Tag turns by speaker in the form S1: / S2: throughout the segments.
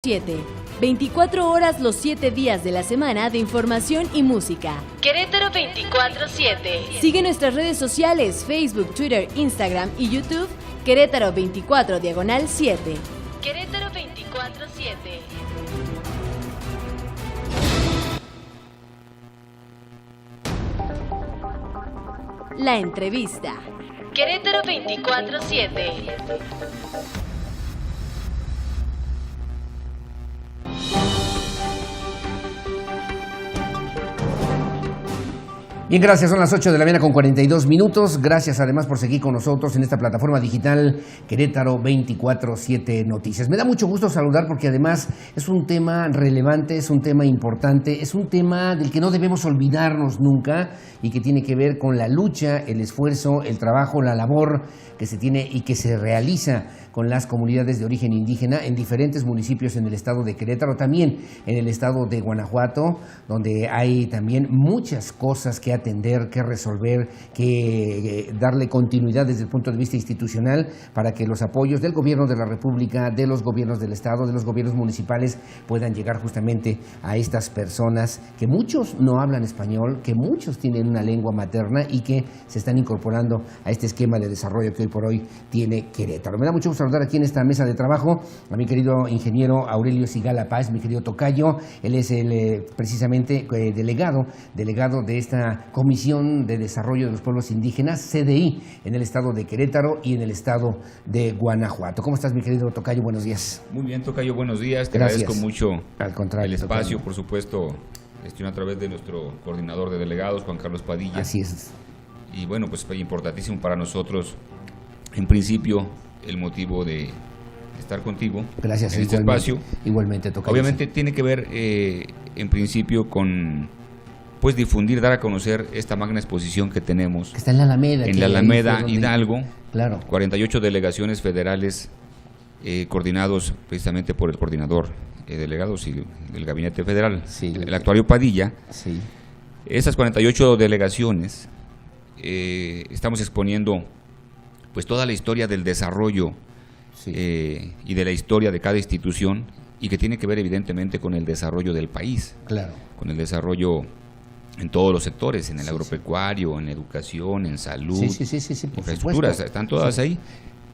S1: 24 horas los 7 días de la semana de información y música. Querétaro 24/7. Sigue nuestras redes sociales, Facebook, Twitter, Instagram y YouTube. Querétaro 24/7. Querétaro 24/7. La entrevista. Querétaro 24/7.
S2: Bien, gracias. Son las 8 de la mañana con 42 minutos. Gracias además por seguir con nosotros en esta plataforma digital Querétaro 24/7 Noticias. Me da mucho gusto saludar porque además es un tema relevante, es un tema importante, es un tema del que no debemos olvidarnos nunca y que tiene que ver con la lucha, el esfuerzo, el trabajo, la labor que se tiene y que se realiza con las comunidades de origen indígena en diferentes municipios en el estado de Querétaro, también en el estado de Guanajuato, donde hay también muchas cosas que atender, que resolver, que darle continuidad desde el punto de vista institucional para que los apoyos del gobierno de la República, de los gobiernos del estado, de los gobiernos municipales puedan llegar justamente a estas personas que muchos no hablan español, que muchos tienen una lengua materna y que se están incorporando a este esquema de desarrollo que hoy por hoy tiene Querétaro. Me da mucho gusto saludar aquí en esta mesa de trabajo a mi querido ingeniero Aurelio Sigala Páez, mi querido tocayo. Él es el precisamente delegado de esta Comisión de Desarrollo de los Pueblos Indígenas, CDI, en el estado de Querétaro y en el estado de Guanajuato. ¿Cómo estás, mi querido tocayo? Buenos días.
S3: Muy bien, tocayo, buenos días. Te
S2: Gracias.
S3: agradezco mucho
S2: Al contrario,
S3: el espacio,
S2: tocayo.
S3: por supuesto, gestionado a través de nuestro coordinador de delegados, Juan Carlos Padilla.
S2: Así es.
S3: Y bueno, pues fue importantísimo para nosotros, en principio, el motivo de estar contigo.
S2: Gracias.
S3: En este espacio.
S2: Igualmente, tocayo.
S3: Obviamente tiene que ver, en principio, con pues difundir, dar a conocer esta magna exposición que tenemos.
S2: Que está en la Alameda.
S3: En la Alameda Hidalgo.
S2: Claro.
S3: 48 delegaciones federales coordinados precisamente por el coordinador delegados y del Gabinete Federal,
S2: Sí.
S3: el actuario Padilla.
S2: Sí.
S3: Esas 48 delegaciones estamos exponiendo pues toda la historia del desarrollo
S2: Sí.
S3: y de la historia de cada institución y que tiene que ver evidentemente con el desarrollo del país,
S2: Claro.
S3: con el desarrollo en todos los sectores, en el
S2: Sí,
S3: agropecuario, en educación, en salud,
S2: Sí, por
S3: infraestructuras,
S2: supuesto.
S3: están todas ahí.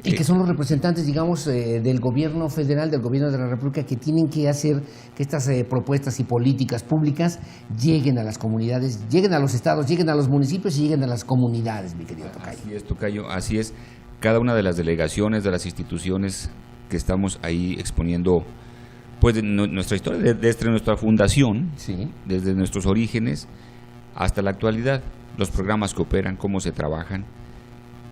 S2: Y que son los representantes, digamos, del gobierno federal, del gobierno de la República, que tienen que hacer que estas propuestas y políticas públicas lleguen a las comunidades, lleguen a los estados, lleguen a los municipios y lleguen a las comunidades, mi querido tocayo.
S3: Así es, tocayo, así es. Cada una de las delegaciones, de las instituciones que estamos ahí exponiendo, pues de nuestra historia, desde nuestra fundación,
S2: Sí.
S3: desde nuestros orígenes hasta la actualidad, los programas que operan, cómo se trabajan.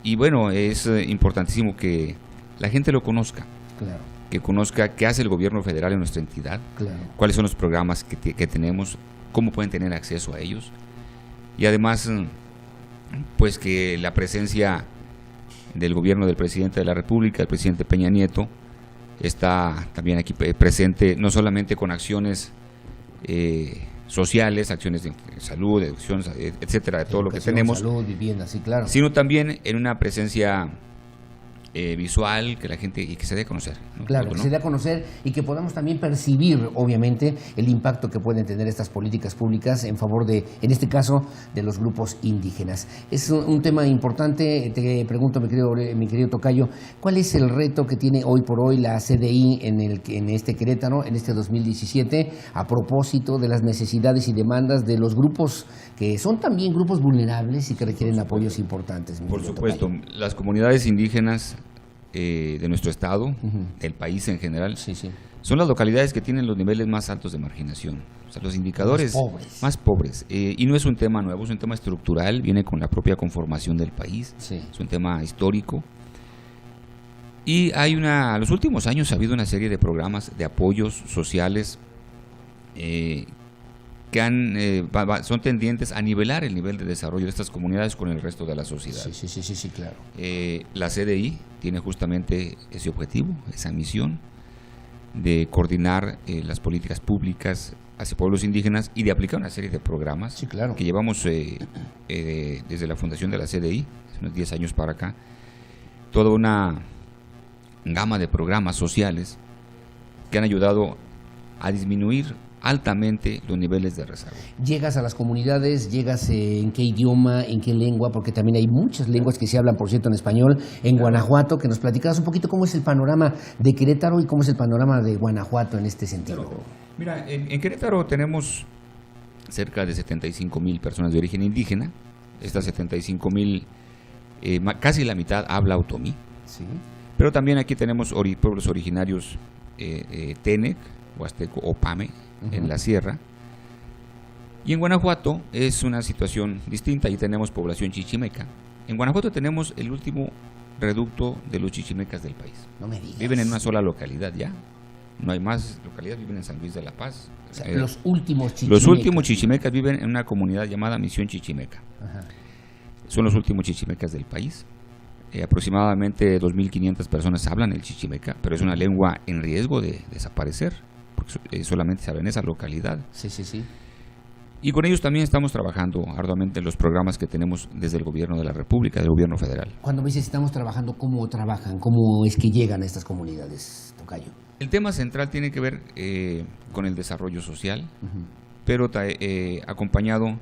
S3: Y bueno, es importantísimo que la gente lo conozca,
S2: Claro,
S3: que conozca qué hace el gobierno federal en nuestra entidad,
S2: claro.
S3: cuáles son los programas que tenemos, cómo pueden tener acceso a ellos. Y además, pues que la presencia del gobierno del presidente de la República, el presidente Peña Nieto, está también aquí presente, no solamente con acciones sociales, acciones de salud, de educación, etcétera, de todo lo que tenemos,
S2: Salud, vivienda, sí, claro.
S3: sino también en una presencia visual que la gente y que se dé a conocer, ¿no?
S2: Claro, que se dé a conocer y que podamos también percibir, obviamente, el impacto que pueden tener estas políticas públicas en favor de, en este caso, de los grupos indígenas. Es un tema importante. Te pregunto, mi querido tocayo, ¿cuál es el reto que tiene hoy por hoy la CDI en este Querétaro, en este 2017, a propósito de las necesidades y demandas de los grupos que son también grupos vulnerables y que requieren apoyos importantes?
S3: Por supuesto, las comunidades indígenas de nuestro estado, del país en general,
S2: Sí, sí.
S3: son las localidades que tienen los niveles más altos de marginación, o sea, los indicadores más pobres. Y no es un tema nuevo, es un tema estructural, viene con la propia conformación del país,
S2: Sí.
S3: es un tema histórico. Y los últimos años ha habido una serie de programas de apoyos sociales que son tendientes a nivelar el nivel de desarrollo de estas comunidades con el resto de la sociedad.
S2: Sí, claro.
S3: La CDI tiene justamente ese objetivo, esa misión de coordinar las políticas públicas hacia pueblos indígenas y de aplicar una serie de programas
S2: Sí, claro.
S3: que llevamos desde la fundación de la CDI, hace unos 10 años para acá, toda una gama de programas sociales que han ayudado a disminuir altamente los niveles de rezago.
S2: ¿Llegas a las comunidades? ¿Llegas en qué idioma, en qué lengua? Porque también hay muchas lenguas que se hablan, por cierto, en español, en Guanajuato, que nos platicabas un poquito cómo es el panorama de Querétaro y cómo es el panorama de Guanajuato en este sentido.
S3: Mira, en Querétaro tenemos cerca de 75,000 personas de origen indígena. Estas 75,000, casi la mitad habla otomí.
S2: Sí.
S3: Pero también aquí tenemos pueblos originarios Tenec, Huasteco o Pame, en la sierra. Y en Guanajuato es una situación distinta, y tenemos población chichimeca. En Guanajuato tenemos el último reducto de los chichimecas del país.
S2: No me digas.
S3: Viven en una sola localidad ya, no hay más localidades, viven en San Luis de la Paz.
S2: O sea, los últimos chichimecas.
S3: Los últimos chichimecas viven en una comunidad llamada Misión Chichimeca. Ajá. Son los últimos chichimecas del país. Aproximadamente 2.500 personas hablan el chichimeca, pero es una lengua en riesgo de desaparecer, porque solamente se habla en esa localidad.
S2: Sí, sí, sí.
S3: Y con ellos también estamos trabajando arduamente en los programas que tenemos desde el gobierno de la República, del gobierno federal.
S2: Cuando me dices estamos trabajando, ¿cómo trabajan? ¿Cómo es que llegan a estas comunidades, tocayo?
S3: El tema central tiene que ver con el desarrollo social, pero acompañado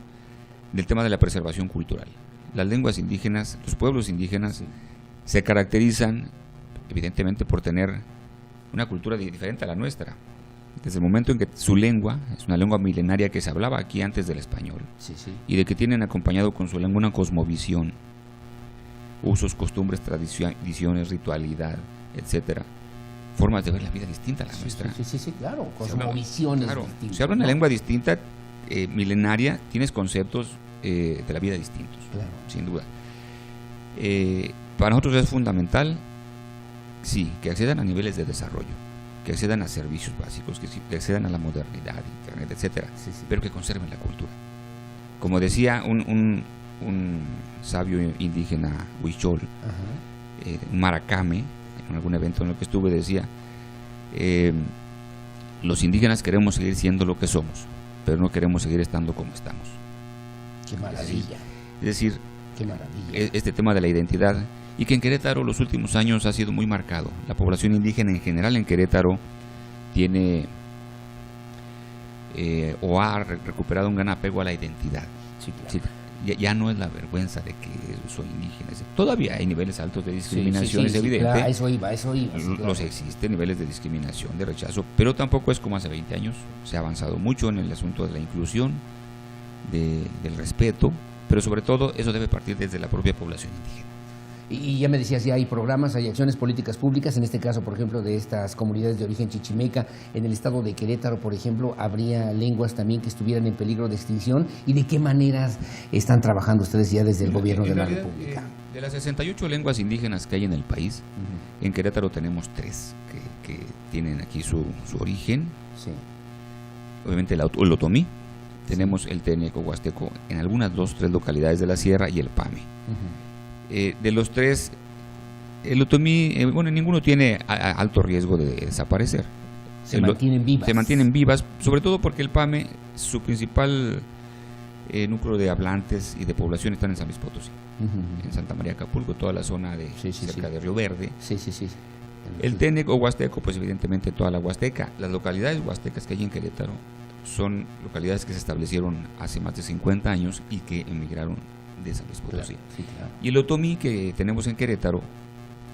S3: del tema de la preservación cultural. Las lenguas indígenas, los pueblos indígenas, se caracterizan evidentemente por tener una cultura diferente a la nuestra. Desde el momento en que su lengua es una lengua milenaria que se hablaba aquí antes del español,
S2: sí, sí,
S3: y de que tienen acompañado con su lengua una cosmovisión, usos, costumbres, tradiciones, ritualidad, etcétera, formas de ver la vida distinta a la nuestra.
S2: Sí, sí, sí, claro, cosmovisiones distintas.
S3: Se habla una lengua distinta, milenaria, tienes conceptos de la vida distintos, claro, sin duda. Para nosotros es fundamental, sí, que accedan a niveles de desarrollo, que accedan a servicios básicos, que accedan a la modernidad, internet, etcétera, sí, sí, pero que conserven la cultura. Como decía un sabio indígena huichol, un maracame, en algún evento en el que estuve, decía, los indígenas queremos seguir siendo lo que somos, pero no queremos seguir estando como estamos.
S2: ¡Qué maravilla!
S3: Es decir,
S2: ¡qué maravilla!
S3: Este tema de la identidad, y que en Querétaro los últimos años ha sido muy marcado. La población indígena en general en Querétaro tiene o ha recuperado un gran apego a la identidad.
S2: Sí, claro.
S3: Sí, ya no es la vergüenza de que soy indígena. Todavía hay niveles altos de discriminación, es evidente.
S2: Claro, eso iba.
S3: Los existen niveles de discriminación, de rechazo, pero tampoco es como hace 20 años. Se ha avanzado mucho en el asunto de la inclusión, del respeto, pero sobre todo eso debe partir desde la propia población indígena.
S2: Y ya me decías, ya hay programas, hay acciones políticas públicas, en este caso, por ejemplo, de estas comunidades de origen chichimeca, en el estado de Querétaro, por ejemplo, ¿habría lenguas también que estuvieran en peligro de extinción? ¿Y de qué maneras están trabajando ustedes ya desde el gobierno de la República?
S3: De las 68 lenguas indígenas que hay en el país, en Querétaro tenemos 3 que tienen aquí su origen.
S2: Sí.
S3: Obviamente el otomí, tenemos el Teneco, Huasteco, en algunas 2 o 3 localidades de la sierra, y el Pame. De los 3, el otomí, ninguno tiene alto riesgo de desaparecer.
S2: Se mantienen vivas.
S3: Se mantienen vivas, sobre todo porque el Pame, su principal núcleo de hablantes y de población están en San Luis Potosí, en Santa María Acapulco, toda la zona de cerca de Río Verde.
S2: Sí.
S3: El Tenec o Huasteco, pues evidentemente toda la Huasteca. Las localidades huastecas que hay en Querétaro son localidades que se establecieron hace más de 50 años y que emigraron de San Luis Potosí. Claro. Y el otomí que tenemos en Querétaro,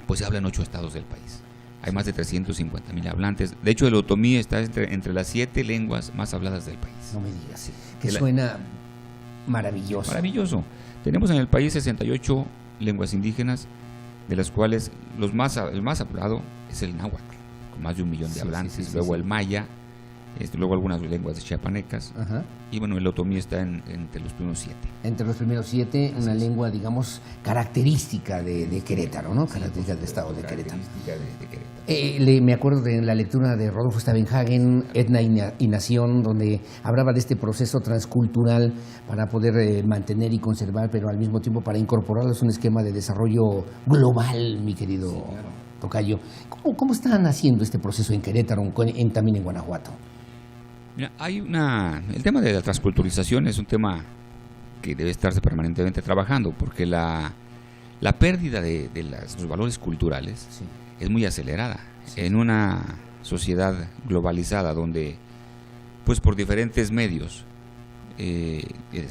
S3: pues se habla en 8 estados del país. Hay más de 350,000 hablantes. De hecho, el otomí está entre las 7 lenguas más habladas del país.
S2: No me digas, que suena maravilloso.
S3: Maravilloso. Tenemos en el país 68 lenguas indígenas, de las cuales el más hablado es el náhuatl, con más de 1 millón de hablantes. Luego el maya, luego algunas lenguas chiapanecas. Y bueno, el otomí está entre los primeros 7.
S2: Entre los primeros 7, una lengua, digamos, característica de Querétaro, ¿no? Característica del estado de Querétaro. Me acuerdo de la lectura de Rodolfo Stavenhagen, Etna y Nación, donde hablaba de este proceso transcultural para poder mantener y conservar, pero al mismo tiempo para incorporarlo a un esquema de desarrollo global, mi querido tocayo. ¿Cómo están haciendo este proceso en Querétaro, también en Guanajuato?
S3: Mira, el tema de la transculturización es un tema que debe estarse permanentemente trabajando, porque la pérdida de los valores culturales es muy acelerada. En una sociedad globalizada donde pues por diferentes medios,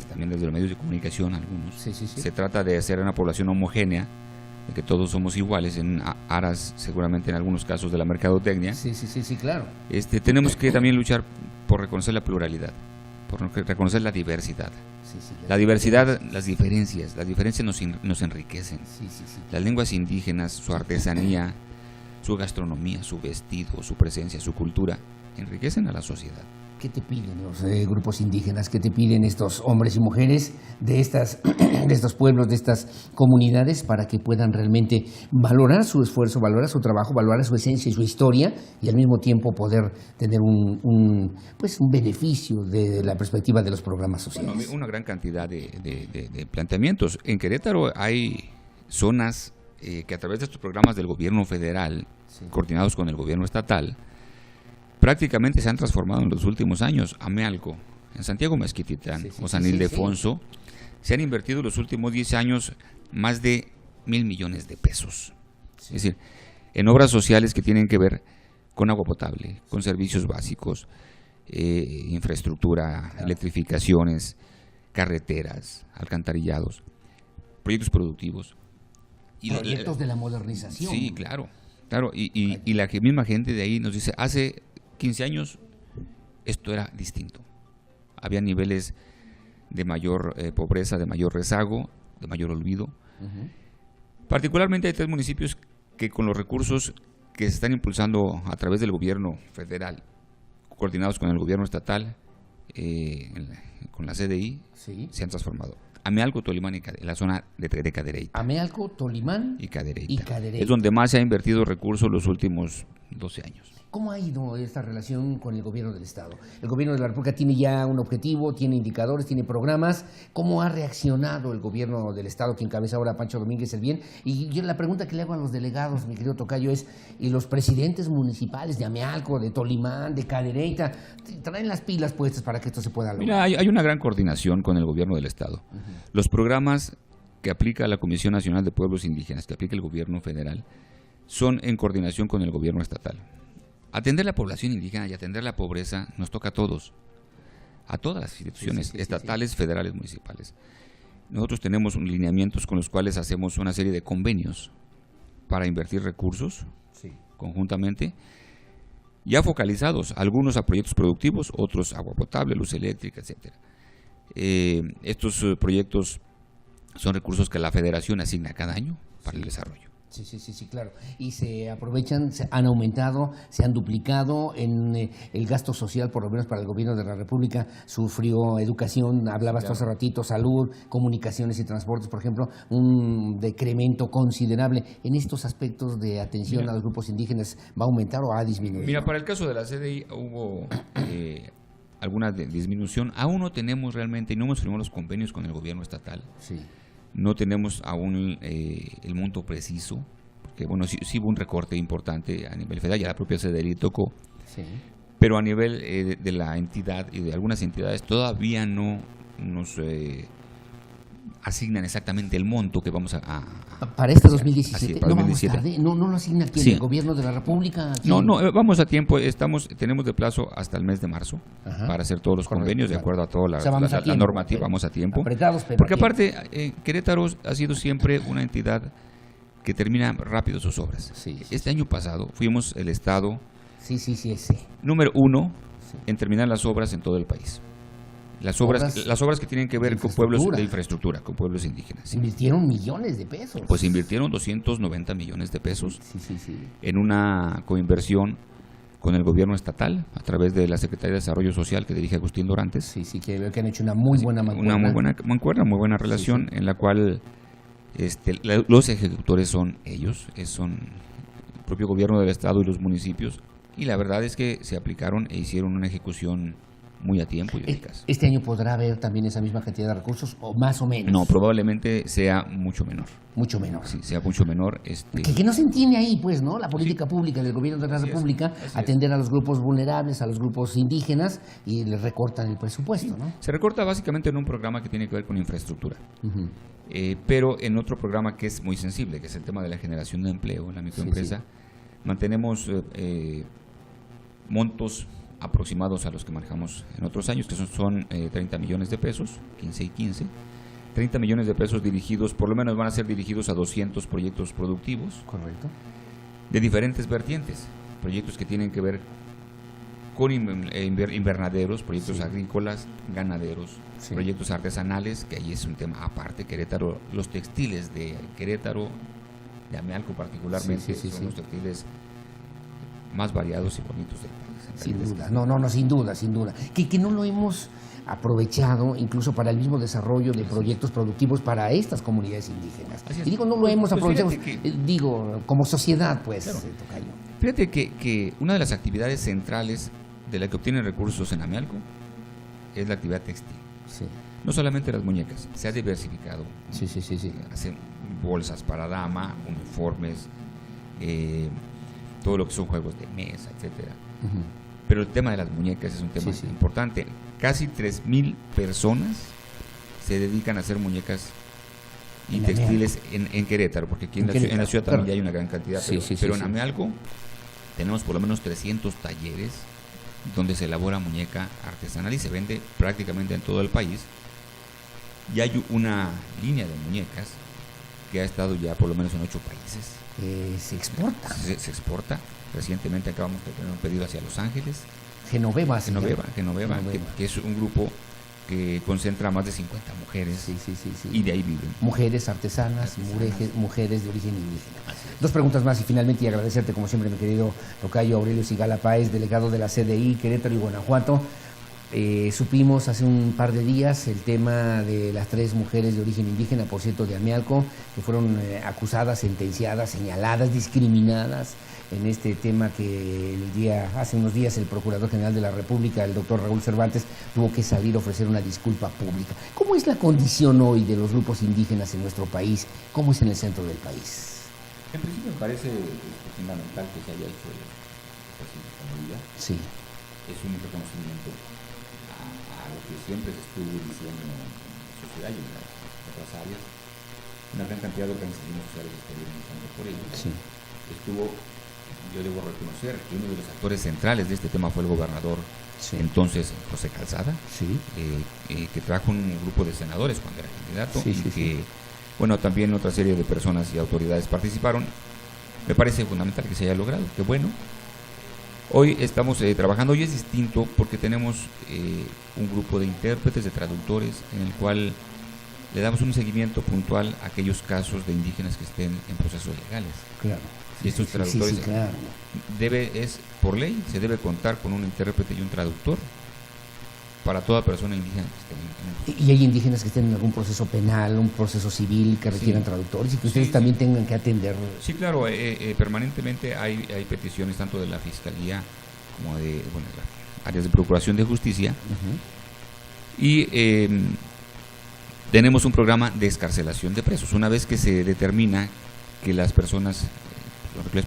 S3: también desde los medios de comunicación algunos, se trata de hacer una población homogénea, de que todos somos iguales en aras, seguramente en algunos casos, de la mercadotecnia.
S2: Claro.
S3: Tenemos que también luchar por reconocer la pluralidad, por reconocer la diversidad. La diversidad, las diferencias nos enriquecen. Las lenguas indígenas, su artesanía, su gastronomía, su vestido, su presencia, su cultura, enriquecen a la sociedad.
S2: ¿Qué te piden los grupos indígenas? ¿Qué te piden estos hombres y mujeres de estos pueblos, de estas comunidades, para que puedan realmente valorar su esfuerzo, valorar su trabajo, valorar su esencia y su historia, y al mismo tiempo poder tener un beneficio de la perspectiva de los programas sociales?
S3: Bueno, una gran cantidad de planteamientos. En Querétaro hay zonas que a través de estos programas del gobierno federal, coordinados con el gobierno estatal, prácticamente se han transformado en los últimos años. Amealco, en Santiago Mezquititán o San Ildefonso, se han invertido en los últimos 10 años más de 1,000 millones de pesos. Es decir, en obras sociales que tienen que ver con agua potable, con servicios básicos, infraestructura, electrificaciones, carreteras, alcantarillados, proyectos productivos.
S2: Proyectos de la modernización.
S3: Sí, claro. Y la misma gente de ahí nos dice, hace 15 años esto era distinto. Había niveles de mayor pobreza, de mayor rezago, de mayor olvido. Particularmente hay 3 municipios que con los recursos que se están impulsando a través del gobierno federal, coordinados con el gobierno estatal, con la CDI, se han transformado. Amealco, Tolimán y la zona de Cadereyta.
S2: Amealco, Tolimán y Cadereyta.
S3: Es donde más se ha invertido recursos los últimos 12 años.
S2: ¿Cómo ha ido esta relación con el gobierno del Estado? El gobierno de la República tiene ya un objetivo, tiene indicadores, tiene programas. ¿Cómo ha reaccionado el gobierno del Estado, que encabeza ahora Pancho Domínguez el Bien? Y yo la pregunta que le hago a los delegados, mi querido tocayo, es, ¿y los presidentes municipales de Amealco, de Tolimán, de Cadereyta, traen las pilas puestas para que esto se pueda lograr?
S3: Mira, hay una gran coordinación con el gobierno del Estado. Los programas que aplica la Comisión Nacional de Pueblos Indígenas, que aplica el gobierno federal, son en coordinación con el gobierno estatal. Atender la población indígena y atender la pobreza nos toca a todos, a todas las instituciones estatales, federales, municipales. Nosotros tenemos lineamientos con los cuales hacemos una serie de convenios para invertir recursos conjuntamente, ya focalizados, algunos a proyectos productivos, otros agua potable, luz eléctrica, etcétera. Estos proyectos son recursos que la Federación asigna cada año para el desarrollo.
S2: Sí, claro. Y se aprovechan, se han aumentado, se han duplicado en el gasto social, por lo menos para el gobierno de la República. Sufrió educación, hablabas tú hace ratito, salud, comunicaciones y transportes, por ejemplo, un decremento considerable. ¿En estos aspectos de atención a los grupos indígenas va a aumentar o ha disminuido?
S3: Mira, para el caso de la CDI hubo alguna disminución. Aún no tenemos realmente, no hemos firmado los convenios con el gobierno estatal. No tenemos aún el monto preciso, porque bueno, sí hubo un recorte importante a nivel federal, ya la propia CDI tocó, pero a nivel de la entidad y de algunas entidades todavía no nos asignan exactamente el monto que vamos a
S2: para este 2017.
S3: Para
S2: no
S3: 2017.
S2: Vamos tarde, no lo asigna aquí el gobierno de la República.
S3: No, vamos a tiempo. Tenemos de plazo hasta el mes de marzo para hacer todos los convenios de acuerdo a toda la normativa. Vamos a tiempo. Porque aparte, Querétaro ha sido siempre una entidad que termina rápido sus obras. Este año pasado fuimos el estado número 1 en terminar las obras en todo el país. Las obras que tienen que ver con pueblos de infraestructura, con pueblos indígenas.
S2: Se invirtieron millones de pesos.
S3: Pues invirtieron 290 millones de pesos en una coinversión con el gobierno estatal a través de la Secretaría de Desarrollo Social que dirige Agustín Dorantes.
S2: Que veo que han hecho una muy buena mancuerna.
S3: Una muy buena mancuerna, muy buena relación en la cual los ejecutores son ellos, son el propio gobierno del estado y los municipios, y la verdad es que se aplicaron e hicieron una ejecución muy a tiempo y eficaz.
S2: ¿Este año podrá haber también esa misma cantidad de recursos o más o menos?
S3: No, probablemente sea mucho menor.
S2: Mucho menor.
S3: Sí, sea mucho menor.
S2: Que no se entiende ahí, pues, ¿no? La política pública del gobierno de la República, atender a los grupos vulnerables, a los grupos indígenas, y les recortan el presupuesto, ¿no?
S3: Se recorta básicamente en un programa que tiene que ver con infraestructura, pero en otro programa que es muy sensible, que es el tema de la generación de empleo en la microempresa, mantenemos montos aproximados a los que manejamos en otros años, que son 30 millones de pesos, 15 y 15. 30 millones de pesos dirigidos, por lo menos van a ser dirigidos a 200 proyectos productivos.
S2: Correcto.
S3: De diferentes vertientes, proyectos que tienen que ver con invernaderos, proyectos agrícolas, ganaderos, proyectos artesanales, que ahí es un tema aparte. Querétaro, los textiles de Querétaro, de Amealco particularmente, son los textiles más variados y bonitos del país.
S2: Sin duda, no, sin duda. Que no lo hemos aprovechado incluso para el mismo desarrollo de proyectos productivos para estas comunidades indígenas. Y digo, no lo hemos aprovechado, como sociedad, pues, claro. Tocayo.
S3: Fíjate que una de las actividades centrales de la que obtienen recursos en Amealco es la actividad textil.
S2: Sí.
S3: No solamente las muñecas, se ha diversificado.
S2: Sí.
S3: Hacen bolsas para dama, uniformes, todo lo que son juegos de mesa, etcétera. Uh-huh. Pero el tema de las muñecas es un tema importante. Casi 3,000 personas se dedican a hacer muñecas y textiles en Querétaro, porque aquí en la ciudad también ya hay una gran cantidad, pero en Amealco tenemos por lo menos 300 talleres donde se elabora muñeca artesanal y se vende prácticamente en todo el país. Y hay una línea de muñecas que ha estado ya por lo menos en 8 países.
S2: ¿Se exporta?
S3: Se exporta. Recientemente acabamos de tener un pedido hacia Los Ángeles.
S2: Genoveva,
S3: que es un grupo que concentra más de 50 mujeres y de ahí viven.
S2: Mujeres artesanas, mujeres de origen indígena. Dos preguntas más y finalmente, y agradecerte como siempre, mi querido tocayo Aurelio Sigala Páez, delegado de la CDI Querétaro y Guanajuato. Supimos hace un par de días el tema de las 3 mujeres de origen indígena, por cierto, de Amealco, que fueron acusadas, sentenciadas, señaladas, discriminadas en este tema que hace unos días el Procurador General de la República, el doctor Raúl Cervantes, tuvo que salir a ofrecer una disculpa pública. ¿Cómo es la condición hoy de los grupos indígenas en nuestro país? ¿Cómo es en el centro del país?
S3: En principio me parece fundamental que se haya hecho esta medida.
S2: Sí.
S3: Es un reconocimiento a lo que siempre se estuvo diciendo en la sociedad y en otras áreas. Una gran cantidad de organizaciones sociales estuvieron luchando por ello.
S2: Sí.
S3: Yo debo reconocer que uno de los actores centrales de este tema fue el gobernador entonces, José Calzada, que trajo un grupo de senadores cuando era candidato bueno, también otra serie de personas y autoridades participaron. Me parece fundamental que se haya logrado, que bueno. Hoy estamos trabajando, hoy es distinto porque tenemos un grupo de intérpretes, de traductores, en el cual le damos un seguimiento puntual a aquellos casos de indígenas que estén en procesos legales.
S2: Claro.
S3: Y estos traductores, es por ley, se debe contar con un intérprete y un traductor para toda persona indígena que esté
S2: ¿Y hay indígenas que estén en algún proceso penal, un proceso civil que requieran traductores y que ustedes también tengan que atender?
S3: Sí, claro, permanentemente hay peticiones tanto de la Fiscalía como de las áreas de Procuración de Justicia. Uh-huh. Y tenemos un programa de excarcelación de presos. Una vez que se determina que las personas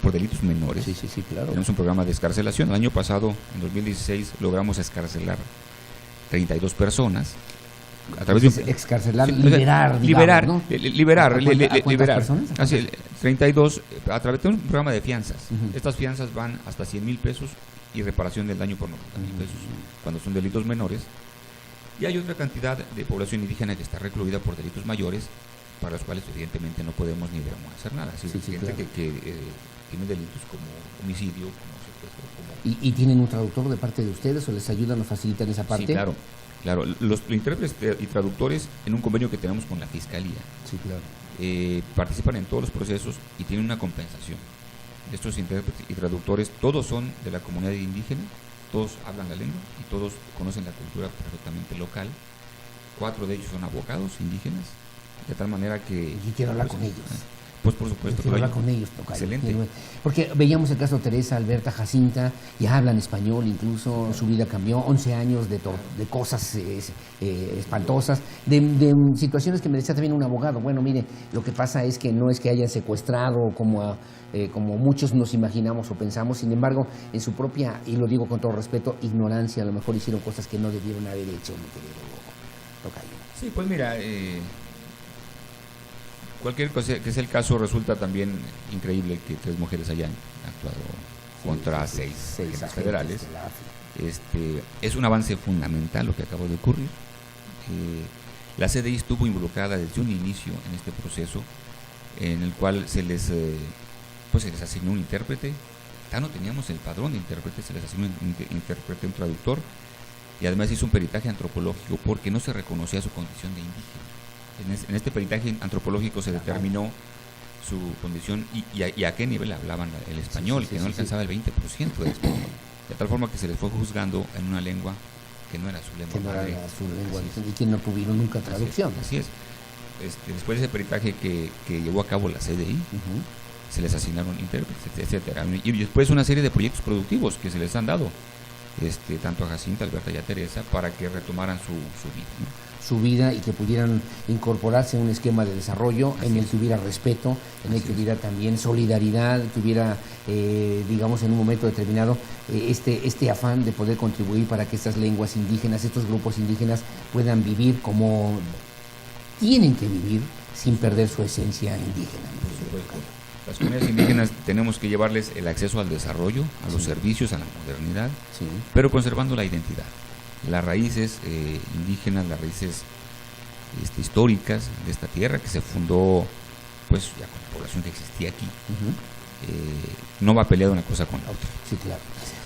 S3: por delitos menores,
S2: claro,
S3: tenemos un programa de excarcelación. El año pasado, en 2016, logramos excarcelar 32 personas a través de
S2: excarcelar, liberar, ¿no?
S3: liberar.
S2: Personas?
S3: Así, 32 a través de un programa de fianzas. Uh-huh. Estas fianzas van hasta 100,000 pesos y reparación del daño por 90,000 pesos cuando son delitos menores. Y hay otra cantidad de población indígena que está recluida por delitos mayores, para los cuales evidentemente no podemos ni debemos hacer nada. Así gente claro. que tiene delitos como homicidio, como secuestro, como...
S2: ¿Y tienen un traductor de parte de ustedes o les ayudan o facilitan esa parte?
S3: Sí, claro. Los intérpretes y traductores, en un convenio que tenemos con la Fiscalía, participan en todos los procesos y tienen una compensación. Estos intérpretes y traductores, todos son de la comunidad indígena, todos hablan la lengua y todos conocen la cultura perfectamente local. 4 de ellos son abogados indígenas, de tal manera que...
S2: Y quiero hablar con ellos.
S3: Pues por supuesto.
S2: Quiero hablar con ellos, tocayo.
S3: Excelente.
S2: Porque veíamos el caso de Teresa, Alberta, Jacinta, ya hablan español, incluso su vida cambió, 11 años de cosas espantosas, de situaciones que me decía también un abogado. Bueno, mire, lo que pasa es que no es que hayan secuestrado como muchos nos imaginamos o pensamos, sin embargo, en su propia, y lo digo con todo respeto, ignorancia, a lo mejor hicieron cosas que no debieron haber hecho, mi querido tocayo.
S3: Sí, pues mira... cualquier cosa que sea el caso, resulta también increíble que 3 mujeres hayan actuado contra 6 agentes federales. Es un avance fundamental lo que acaba de ocurrir. La CDI estuvo involucrada desde un inicio en este proceso, en el cual se les asignó un intérprete. Ya no teníamos el padrón de intérprete, se les asignó un intérprete, un traductor, y además hizo un peritaje antropológico porque no se reconocía su condición de indígena. En este peritaje antropológico se determinó su condición y a qué nivel hablaban el español, que no alcanzaba el 20% del español, de tal forma que se les fue juzgando en una lengua que no era su lengua madre.
S2: Y que no tuvieron nunca traducción.
S3: Así es. Después de ese peritaje que llevó a cabo la CDI, se les asignaron intérpretes, etcétera. Y después una serie de proyectos productivos que se les han dado, tanto a Jacinta, Alberta y a Teresa, para que retomaran su vida, ¿no?
S2: Su vida, y que pudieran incorporarse en un esquema de desarrollo en el que hubiera respeto, en el que hubiera también solidaridad, que hubiera, digamos, en un momento determinado, este afán de poder contribuir para que estas lenguas indígenas, estos grupos indígenas puedan vivir como tienen que vivir, sin perder su esencia indígena.
S3: Por supuesto. Las comunidades indígenas tenemos que llevarles el acceso al desarrollo, a los servicios, a la modernidad, pero conservando la identidad. Las raíces indígenas, las raíces históricas de esta tierra que se fundó pues ya con la población que existía aquí, no va a pelear una cosa con la otra.
S2: Sí, claro.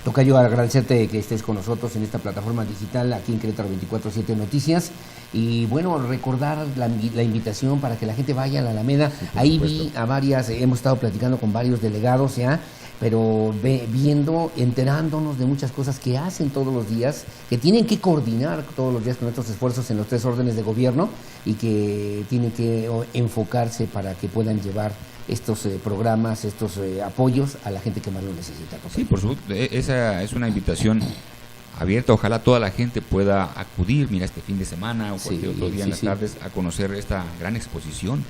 S2: Tocayo, agradecerte que estés con nosotros en esta plataforma digital aquí en Querétaro 24/7 Noticias, y bueno, recordar la invitación para que la gente vaya a la Alameda. Sí, ahí vi a varias, hemos estado platicando con varios delegados ya, pero viendo, enterándonos de muchas cosas que hacen todos los días, que tienen que coordinar todos los días con estos esfuerzos en los 3 órdenes de gobierno, y que tienen que enfocarse para que puedan llevar estos programas, estos apoyos a la gente que más lo necesita.
S3: Sí, por supuesto, esa es una invitación abierta. Ojalá toda la gente pueda acudir, mira, este fin de semana o cualquier otro día en las tardes, a conocer esta gran exposición,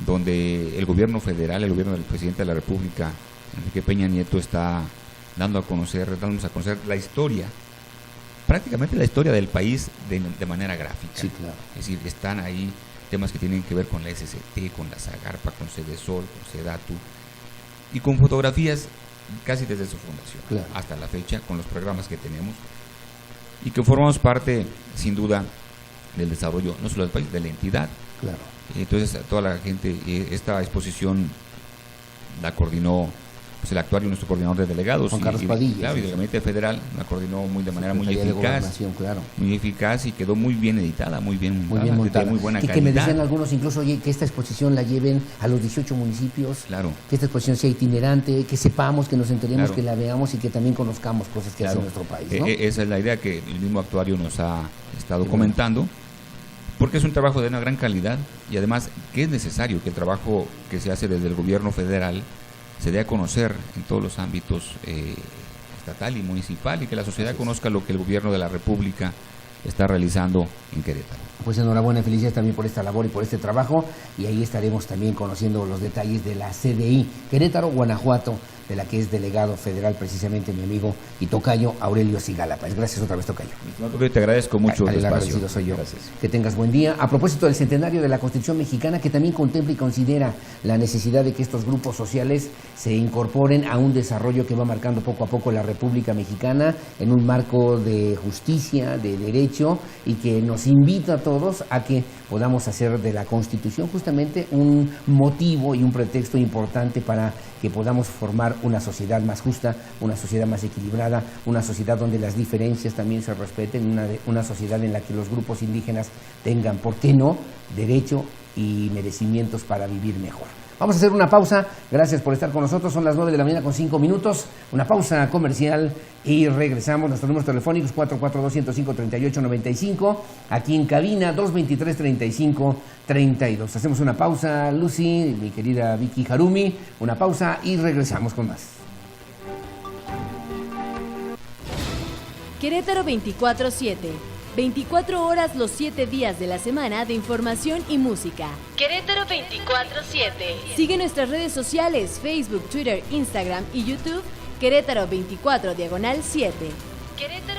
S3: donde el gobierno federal, el gobierno del presidente de la República, Enrique Peña Nieto, está dándonos a conocer la historia, prácticamente la historia del país de manera gráfica.
S2: Sí, claro.
S3: Es decir, están ahí temas que tienen que ver con la SCT, con la Zagarpa, con Cedesol, con Sedatu, y con fotografías casi desde su fundación hasta la fecha, con los programas que tenemos, y que formamos parte, sin duda, del desarrollo no solo del país, de la entidad.
S2: Claro.
S3: Entonces, a toda la gente, esta exposición la coordinó pues el actuario, nuestro coordinador de delegados,
S2: Juan Carlos Padilla,
S3: claro, y del Gabinete Federal la coordinó de manera muy eficaz, muy eficaz, y quedó muy bien editada, muy bien montada, muy buena calidad.
S2: Que me decían algunos incluso, oye, que esta exposición la lleven a los 18 municipios, que esta exposición sea itinerante, que sepamos, que nos enteremos, que la veamos y que también conozcamos cosas que hace nuestro país, ¿no?
S3: Esa es la idea que el mismo actuario nos ha estado comentando, porque es un trabajo de una gran calidad, y además que es necesario que el trabajo que se hace desde el gobierno federal se dé a conocer en todos los ámbitos estatal y municipal, y que la sociedad conozca lo que el gobierno de la República está realizando en Querétaro.
S2: Pues enhorabuena y felicidades también por esta labor y por este trabajo, y ahí estaremos también conociendo los detalles de la CDI Querétaro, Guanajuato, de la que es delegado federal precisamente mi amigo y tocayo Aurelio Sigala Páez. Gracias otra vez, tocayo.
S3: Te agradezco mucho el espacio.
S2: Soy yo.
S3: Gracias.
S2: Que tengas buen día. A propósito del centenario de la Constitución mexicana, que también contempla y considera la necesidad de que estos grupos sociales se incorporen a un desarrollo que va marcando poco a poco la República Mexicana en un marco de justicia, de derecho, y que nos invita a todos a que podamos hacer de la Constitución justamente un motivo y un pretexto importante para que podamos formar una sociedad más justa, una sociedad más equilibrada, una sociedad donde las diferencias también se respeten, una sociedad en la que los grupos indígenas tengan, ¿por qué no?, derecho y merecimientos para vivir mejor. Vamos a hacer una pausa. Gracias por estar con nosotros. Son las 9:05 a.m, una pausa comercial y regresamos. Nuestros números telefónicos 442-105-3895, aquí en cabina 223-3532. Hacemos una pausa, Lucy, mi querida Vicky Harumi, una pausa y regresamos con más.
S1: Querétaro 24/7. 24 horas los 7 días de la semana de información y música. Querétaro 24/7. Sigue nuestras redes sociales, Facebook, Twitter, Instagram y YouTube. Querétaro 24/7. Querétaro